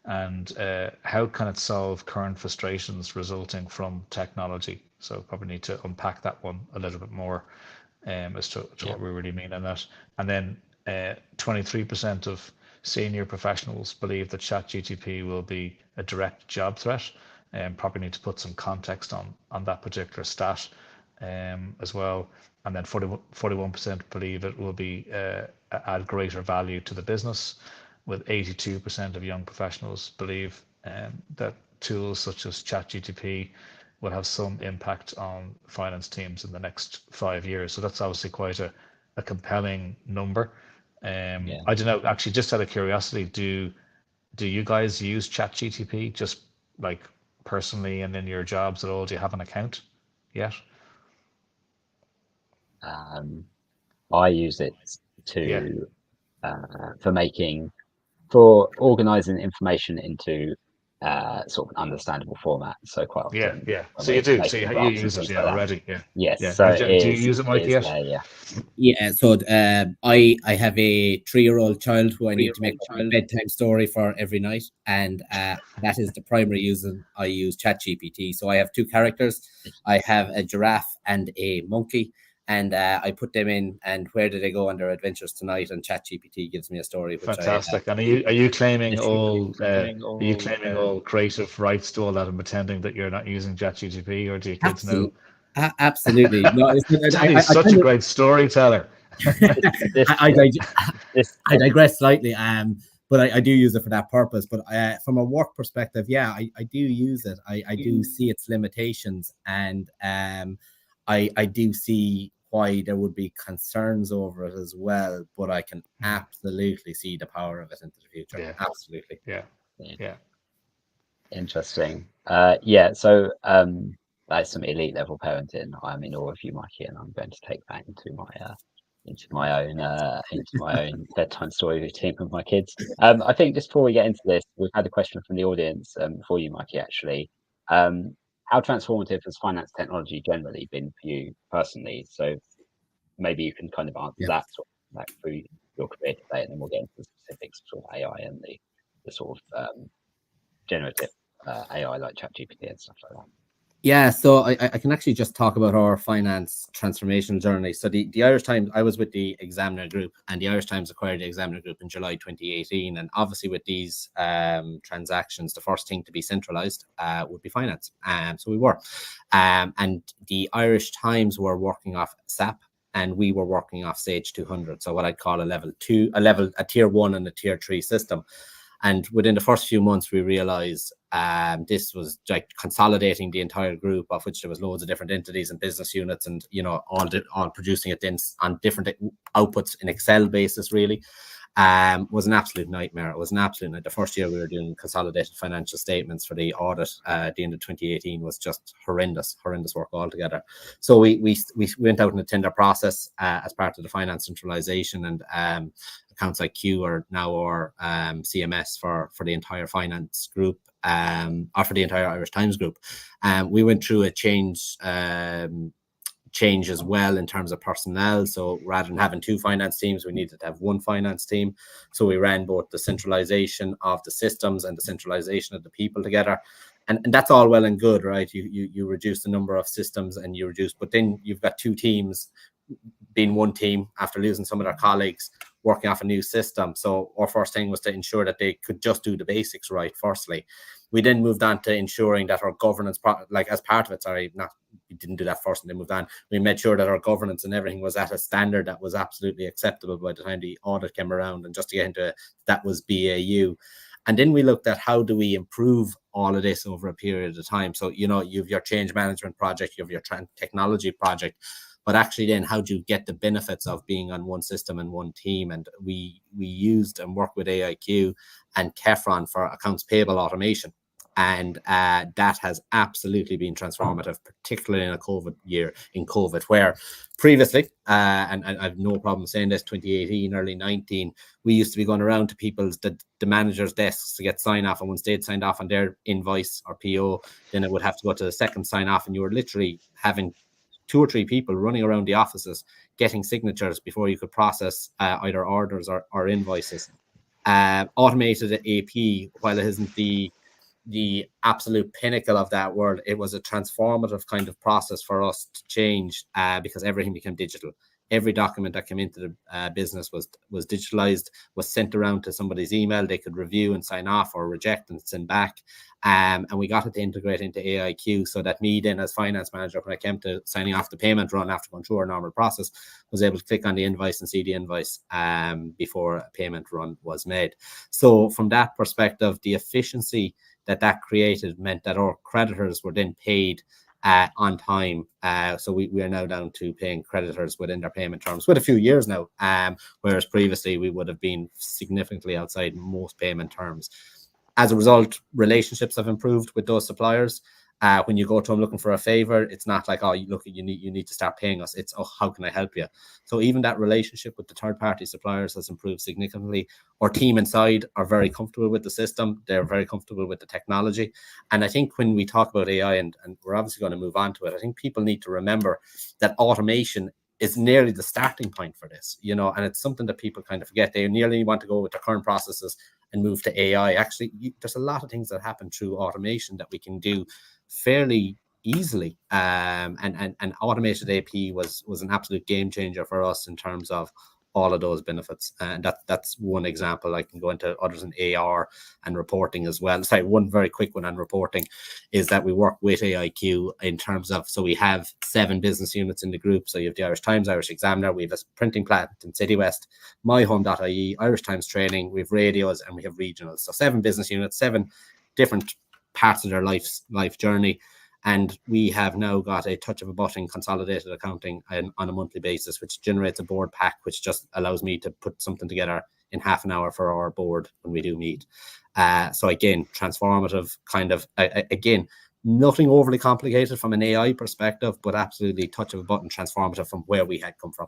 And how can it solve current frustrations resulting from technology? So probably need to unpack that one a little bit more as to what we really mean in that. And then 23% of senior professionals believe that ChatGPT will be a direct job threat, and probably need to put some context on that particular stat as well. And then 41% believe it will be add greater value to the business, with 82% of young professionals believe that tools such as ChatGPT will have some impact on finance teams in the next 5 years. So that's obviously quite a compelling number. I don't know, actually, just out of curiosity, do you guys use ChatGPT just like personally and in your jobs at all? Do you have an account yet? I use it for organizing information into sort of an understandable format. So quite often, So you do. So you use it already. Yes. So do you use it, Mikey? Yeah. So I have a 3-year-old child who I need to make a bedtime story for every night, and that is the primary reason I use ChatGPT. So I have 2 characters. I have a giraffe and a monkey. And I put them in, and where do they go on their adventures tonight? And ChatGPT gives me a story. Which fantastic. And are you claiming all creative rights to all that, and pretending that you're not using ChatGPT, or do your kids know? Absolutely. No, Daddy's such a great storyteller. I digress slightly. But I do use it for that purpose. But from a work perspective, I do use it. I do see its limitations, and I do see why there would be concerns over it as well, but I can absolutely see the power of it into the future. Yeah. Absolutely. Yeah. Interesting. So that's some elite level parenting. I'm in awe of you, Mikey, and I'm going to take that into into my own bedtime story routine with my kids. I think just before we get into this, we've had a question from the audience for you, Mikey. Actually, how transformative has finance technology generally been for you personally? So maybe you can kind of answer that sort of back through your career today, and then we'll get into the specifics of sort of AI and the sort of generative AI like ChatGPT and stuff like that. Yeah, so I can actually just talk about our finance transformation journey. So the Irish Times, I was with the Examiner Group, and the Irish Times acquired the Examiner Group in July 2018. And obviously with these transactions, the first thing to be centralized would be finance. So we were. And the Irish Times were working off SAP, and we were working off Sage 200. So what I'd call a tier 1 and a tier 3 system. And within the first few months, we realized this was like consolidating the entire group, of which there was loads of different entities and business units, and all producing it then on different outputs in Excel basis. Really, was an absolute nightmare. It was an absolute nightmare. The first year we were doing consolidated financial statements for the audit at the end of 2018 was just horrendous work altogether. So we went out in a tender process as part of the finance centralization, and Accounts IQ are now our CMS for the entire finance group, or for the entire Irish Times group. We went through a change as well in terms of personnel. So rather than having 2 finance teams, we needed to have 1 finance team. So we ran both the centralization of the systems and the centralization of the people together. And that's all well and good, right? You reduce the number of systems and but then you've got 2 teams being 1 team after losing some of their colleagues working off a new system. So our first thing was to ensure that they could just do the basics right, firstly. We then moved on to ensuring that our governance, as part of it, we didn't do that first and then moved on. We made sure that our governance and everything was at a standard that was absolutely acceptable by the time the audit came around. And just to get into it, that was BAU. And then we looked at how do we improve all of this over a period of time. So, you have your change management project, you have your technology project, but actually then how do you get the benefits of being on 1 system and 1 team? And we used and worked with AIQ and Kefron for accounts payable automation. And that has absolutely been transformative, particularly in a COVID year, where previously, and I have no problem saying this, 2018, early 19, we used to be going around to the managers' desks to get sign off. And once they'd signed off on their invoice or PO, then it would have to go to the second sign off. And you were literally having 2 or 3 people running around the offices getting signatures before you could process either orders or invoices. Automated AP, while it isn't the absolute pinnacle of that world, it was a transformative kind of process for us to change because everything became digital. Every document that came into the business was digitalized, was sent around to somebody's email. They could review and sign off or reject and send back. And we got it to integrate into AIQ so that me then as finance manager, when I came to signing off the payment run after going through our normal process, was able to click on the invoice and see the invoice before a payment run was made. So from that perspective, the efficiency that created meant that our creditors were then paid on time. So we are now down to paying creditors within their payment terms with a few years now, whereas previously we would have been significantly outside most payment terms. As a result, relationships have improved with those suppliers. When you go to them looking for a favor, it's not like, oh, look, you need to start paying us. It's, oh, how can I help you? So even that relationship with the third-party suppliers has improved significantly. Our team inside are very comfortable with the system. They're very comfortable with the technology. And I think when we talk about AI, and we're obviously going to move on to it, I think people need to remember that automation is nearly the starting point for this, and it's something that people kind of forget. They nearly want to go with their current processes and move to AI. Actually, there's a lot of things that happen through automation that we can do fairly easily. And automated AP was an absolute game changer for us in terms of all of those benefits. And that's one example. I can go into others in AR and reporting as well. Sorry, one very quick one on reporting is that we work with AIQ in terms of, so we have 7 business units in the group. So you have the Irish Times, Irish Examiner, we have a printing plant in City West, myhome.ie, Irish Times Training, we have radios, and we have regionals. So 7 business units, 7 different parts of their life journey. And we have now got a touch of a button consolidated accounting on a monthly basis, which generates a board pack, which just allows me to put something together in half an hour for our board when we do meet. So again, transformative kind of, again, nothing overly complicated from an AI perspective, but absolutely touch of a button transformative from where we had come from.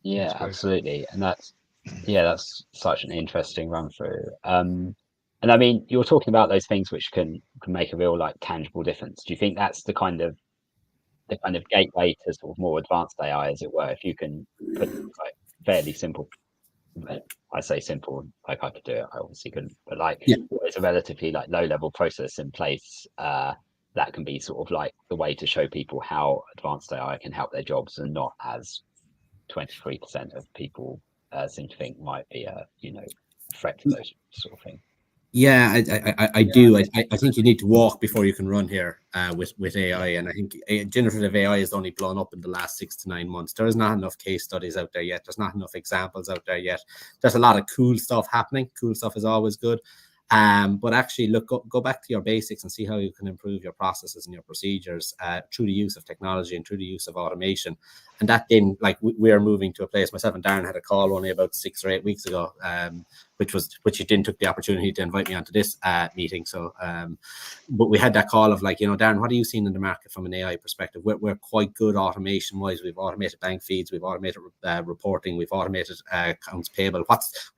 Yeah, That's great. absolutely. And that's such an interesting run through. And I mean, you're talking about those things which can make a real like tangible difference. Do you think that's the kind of gateway to sort of more advanced AI, as it were? If you can put like fairly simple, well, I say simple, like I could do it, I obviously couldn't, but like Yeah. what is a relatively like low level process in place, that can be sort of like the way to show people how advanced AI can help their jobs, and not as 23% of people seem to think might be a threat to those sort of things. Yeah, I do. I think you need to walk before you can run here with AI, and I think generative AI is only blown up in the last 6 to 9 months. There is not enough case studies out there yet. There's not enough examples out there yet. There's a lot of cool stuff happening. Cool stuff is always good. But actually, look, go back to your basics and see how you can improve your processes and your procedures through the use of technology and through the use of automation. And that then, like, we are moving to a place. Myself and Darren had a call only about 6 or 8 weeks ago, which he then took the opportunity to invite me onto this meeting. So, but we had that call of like, Darren, what are you seeing in the market from an AI perspective? We're quite good automation wise. We've automated bank feeds, we've automated reporting, we've automated accounts payable.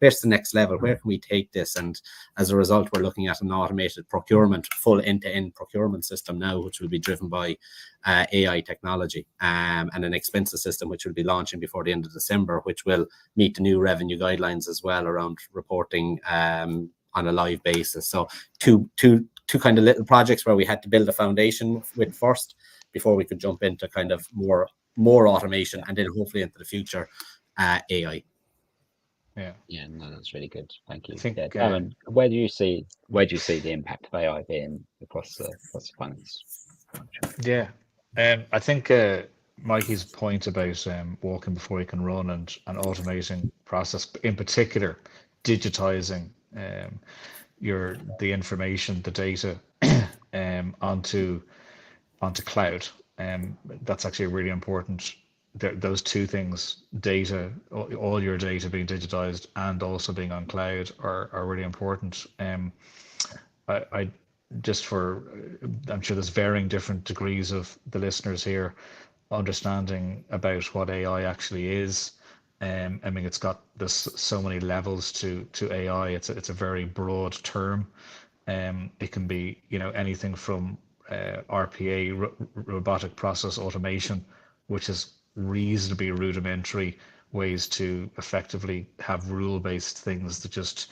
Where's the next level? Where can we take this? And as a result, we're looking at an automated procurement, full end-to-end procurement system now, which will be driven by AI technology, and an expenses system which will be launching before the end of December, which will meet the new revenue guidelines as well around reporting on a live basis. So two kind of little projects where we had to build a foundation with first before we could jump into kind of more automation, and then hopefully into the future AI. Yeah, no, that's really good. Thank you. I think, Yeah, Darren, where do you see the impact of AI being across the finance function? Yeah, I think Mikey's point about walking before you can run, and automating process, in particular, digitizing the information, the data onto cloud. That's actually really important. Those two things, data, all your data being digitized and also being on cloud, are really important. I just for I'm sure there's varying different degrees of the listeners here understanding about what AI actually is. I mean, there's so many levels to AI. It's a very broad term. It can be anything from RPA, robotic process automation, which is reasonably rudimentary ways to effectively have rule-based things that just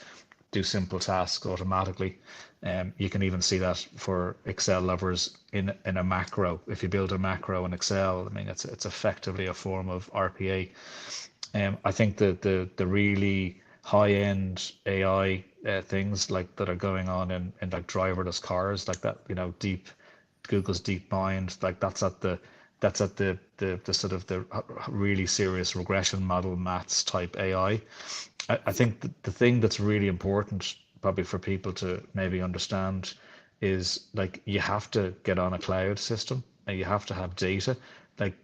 do simple tasks automatically. You can even see that for Excel lovers in a macro. If you build a macro in Excel, I mean, it's effectively a form of RPA. I think the really high-end AI things like that are going on in like driverless cars, like that, Google's DeepMind, like that's at the sort of the really serious regression model maths type AI. I think the thing that's really important probably for people to maybe understand is, like, you have to get on a cloud system and you have to have data. Like,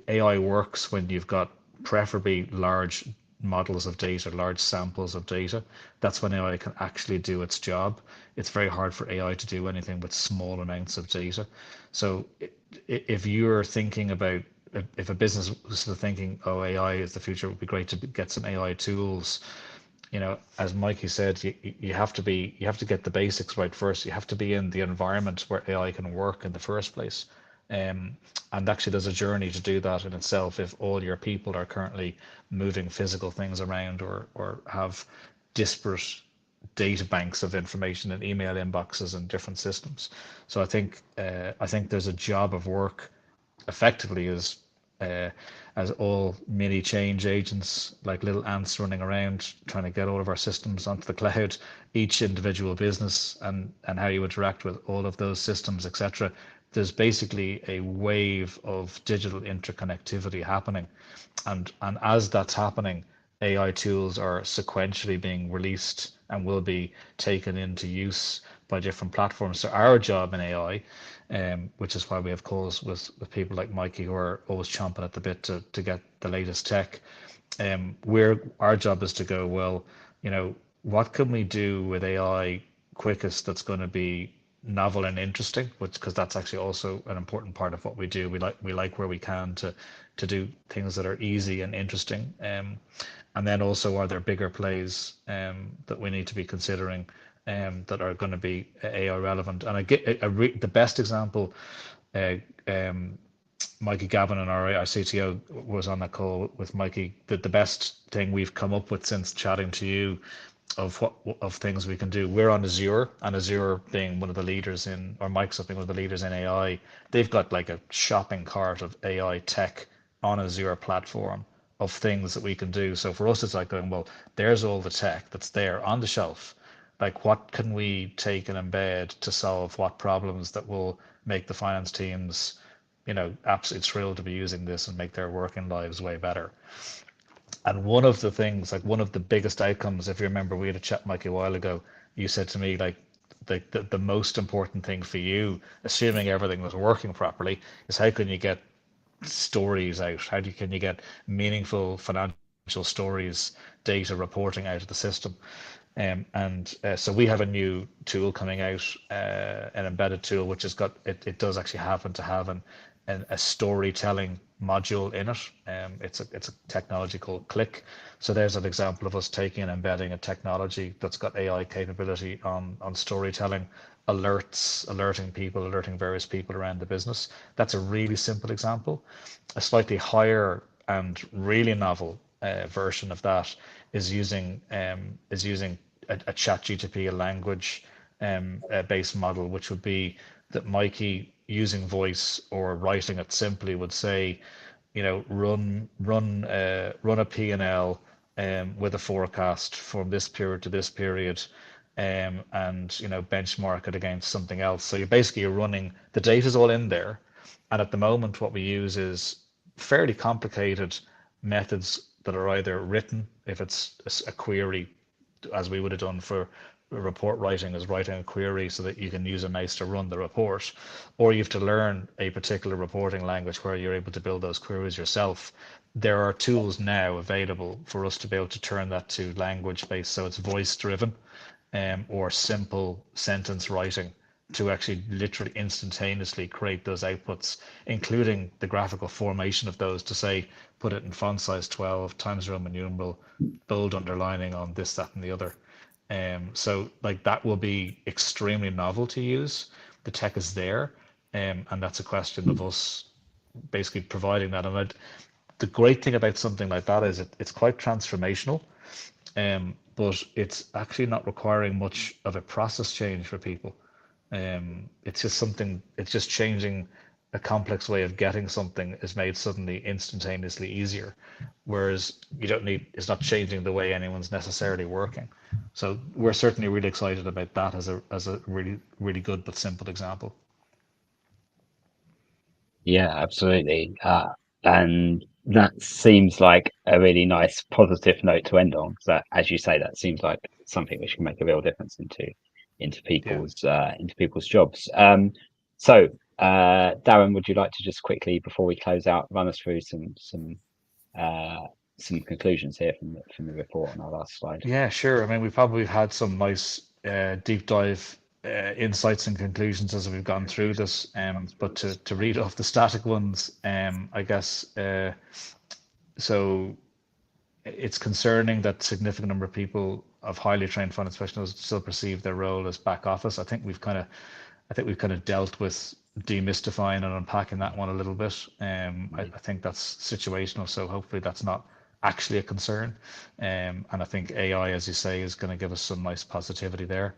AI works when you've got preferably large models of data, large samples of data. That's when AI can actually do its job. It's very hard for AI to do anything with small amounts of data. So if you're thinking about, if a business was sort of thinking, oh, AI is the future, it would be great to get some AI tools. As Mikey said, you have to get the basics right first. You have to be in the environment where AI can work in the first place. And actually, there's a journey to do that in itself if all your people are currently moving physical things around, or have disparate data banks of information and email inboxes and different systems. So I think there's a job of work effectively uh, as all mini change agents, like little ants running around trying to get all of our systems onto the cloud, each individual business and how you interact with all of those systems, etc. There's basically a wave of digital interconnectivity happening. And as that's happening, AI tools are sequentially being released and will be taken into use by different platforms. So our job in AI, which is why we have calls with people like Mikey who are always chomping at the bit to get the latest tech. Our job is to go, well, what can we do with AI quickest that's going to be novel and interesting, which because that's actually also an important part of what we do. We like where we can to do things that are easy and interesting. And then also, are there bigger plays that we need to be considering that are going to be AI relevant? And I get the best example. Uh, um, Mikey Gavin and our CTO was on that call with Mikey. That the best thing we've come up with since chatting to you of what of things we can do. We're on Azure, and Azure being one of the leaders in, or Microsoft being one of the leaders in AI, they've got like a shopping cart of AI tech on Azure platform of things that we can do. So for us, it's like going, well, there's all the tech that's there on the shelf. Like, what can we take and embed to solve what problems that will make the finance teams, absolutely thrilled to be using this and make their working lives way better. And one of the things, like one of the biggest outcomes, if you remember, we had a chat, Mike, a while ago. You said to me, like, the most important thing for you, assuming everything was working properly, is how can you get stories out? Can you get meaningful financial stories, data reporting out of the system? And so we have a new tool coming out, an embedded tool, which has got it does actually happen to have a storytelling module in it. It's a technology called Click. So there's an example of us taking and embedding a technology that's got AI capability on storytelling, alerting various people around the business. That's a really simple example. A slightly higher and really novel version of that is using a ChatGPT, a language based model, which would be that Mikey, using voice or writing it simply, would say, run a P&L with a forecast from this period to this period, and benchmark it against something else. So you're running, the data's all in there, and at the moment what we use is fairly complicated methods that are either written, if it's a query, as we would have done for report writing, is writing a query so that you can use a mouse to run the report, or you have to learn a particular reporting language where you're able to build those queries yourself. There are tools now available for us to be able to turn that to language based, so it's voice driven, or simple sentence writing, to actually literally instantaneously create those outputs, including the graphical formation of those, to say, put it in font size 12, Times Roman numeral, bold underlining on this, that, and the other. So like that will be extremely novel to use. The tech is there, and that's a question of us basically providing that. And the great thing about something like that is it's quite transformational, but it's actually not requiring much of a process change for people. It's just changing a complex way of getting something is made suddenly instantaneously easier, whereas it's not changing the way anyone's necessarily working. So we're certainly really excited about that as a really, really good but simple example. Yeah, absolutely. And that seems like a really nice positive note to end on, because as you say, that seems like something which can make a real difference into Yeah. people's jobs. So Darren, would you like to just quickly, before we close out, run us through some conclusions here from the report on our last slide? Yeah, sure. I mean, we've probably had some nice deep dive insights and conclusions as we've gone through this. But to read off the static ones, I guess, so it's concerning that significant number of people of highly trained finance professionals still perceive their role as back office. I think we've kind of dealt with demystifying and unpacking that one a little bit. I think that's situational, so hopefully that's not actually a concern. And I think AI, as you say, is going to give us some nice positivity there.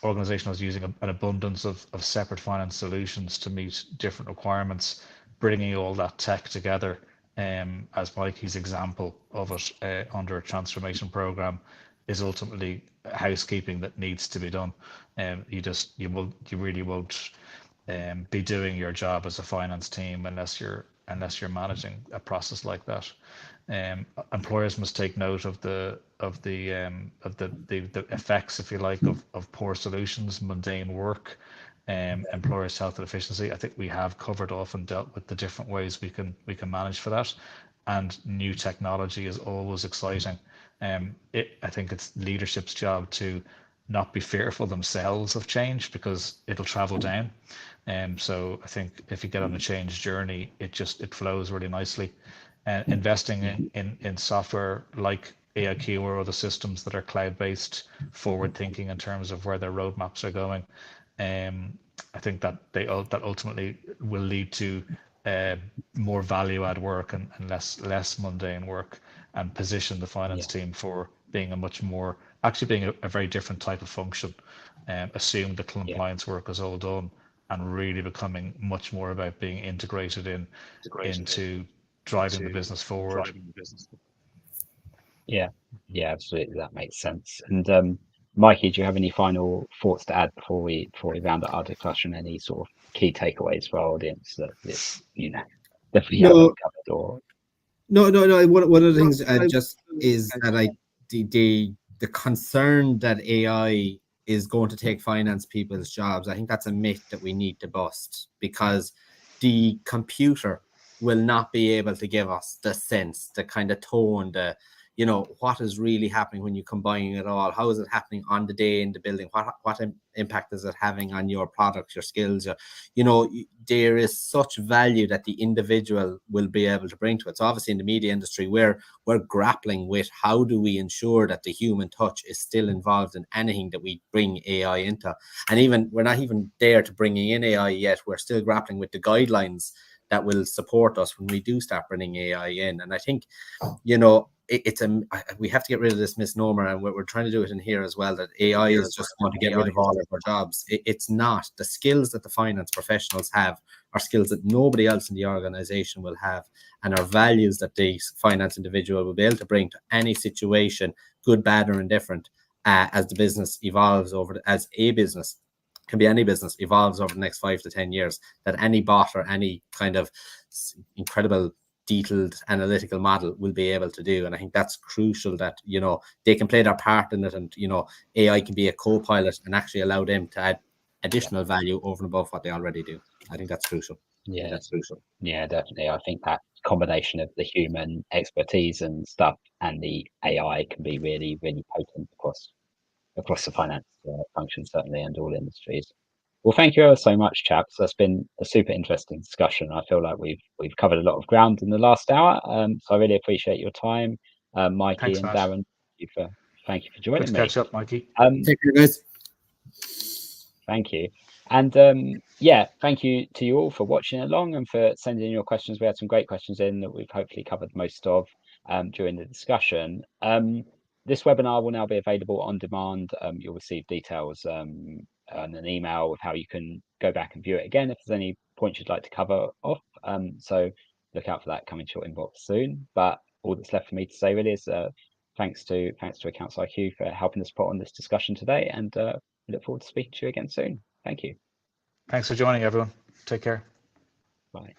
Organizations using an abundance of separate finance solutions to meet different requirements, bringing all that tech together, as Mikey's example of it, under a transformation program, is ultimately housekeeping that needs to be done. You really won't be doing your job as a finance team unless you're managing a process like that. Employers must take note of the effects, if you like, of poor solutions, mundane work, employers' health and efficiency. I think we have covered off and dealt with the different ways we can manage for that. And new technology is always exciting. I think it's leadership's job to not be fearful themselves of change, because it'll travel down. So I think if you get on a change journey, it flows really nicely. And investing in software like AIQ or other systems that are cloud-based, forward-thinking in terms of where their roadmaps are going, I think that that ultimately will lead to more value-add work and less mundane work, and position the finance team for being a very different type of function. Assume the compliance work is all done, and really becoming much more about being integrated into driving the business forward. Yeah, absolutely. That makes sense. And Mikey, do you have any final thoughts to add before we round up our discussion? Any sort of key takeaways for our audience that definitely haven't covered? Or No. One of the things just is that the concern that AI is going to take finance people's jobs. I think that's a myth that we need to bust, because the computer will not be able to give us the sense, the kind of tone, what is really happening when you combine it all. How is it happening on the day in the building? What impact is it having on your products, your skills? There is such value that the individual will be able to bring to it. So obviously in the media industry, we're grappling with how do we ensure that the human touch is still involved in anything that we bring AI into. And we're not even there to bringing in AI yet. We're still grappling with the guidelines that will support us when we do start bringing AI in. And I think, we have to get rid of this misnomer, and we're trying to do it in here as well, that AI is just going to get rid of all of our jobs. It's not. The skills that the finance professionals have are skills that nobody else in the organization will have, and are values that the finance individual will be able to bring to any situation, good, bad, or indifferent, as the business evolves as a business, can be any business, evolves over the next 5 to 10 years, that any bot or any kind of incredible detailed analytical model will be able to do. And I think that's crucial, that they can play their part in it, and AI can be a co-pilot and actually allow them to add additional value over and above what they already do. I think that's crucial. Yeah, definitely. I think that combination of the human expertise and stuff and the AI can be really, really potent across the finance function, certainly, and all industries. Well, thank you ever so much, chaps. That's been a super interesting discussion. I feel like we've covered a lot of ground in the last hour. So I really appreciate your time, Mikey. Thanks, and Matt. Darren. Thank you for joining Good to me. catch up, Mikey. Take care, guys. Thank you. And thank you to you all for watching along and for sending in your questions. We had some great questions in that we've hopefully covered most of during the discussion. This webinar will now be available on demand. You'll receive details on an email with how you can go back and view it again if there's any points you'd like to cover off. So look out for that coming to your inbox soon. But all that's left for me to say really is thanks to Accounts IQ for helping us put on this discussion today, and we look forward to speaking to you again soon. Thank you. Thanks for joining, everyone. Take care. Bye.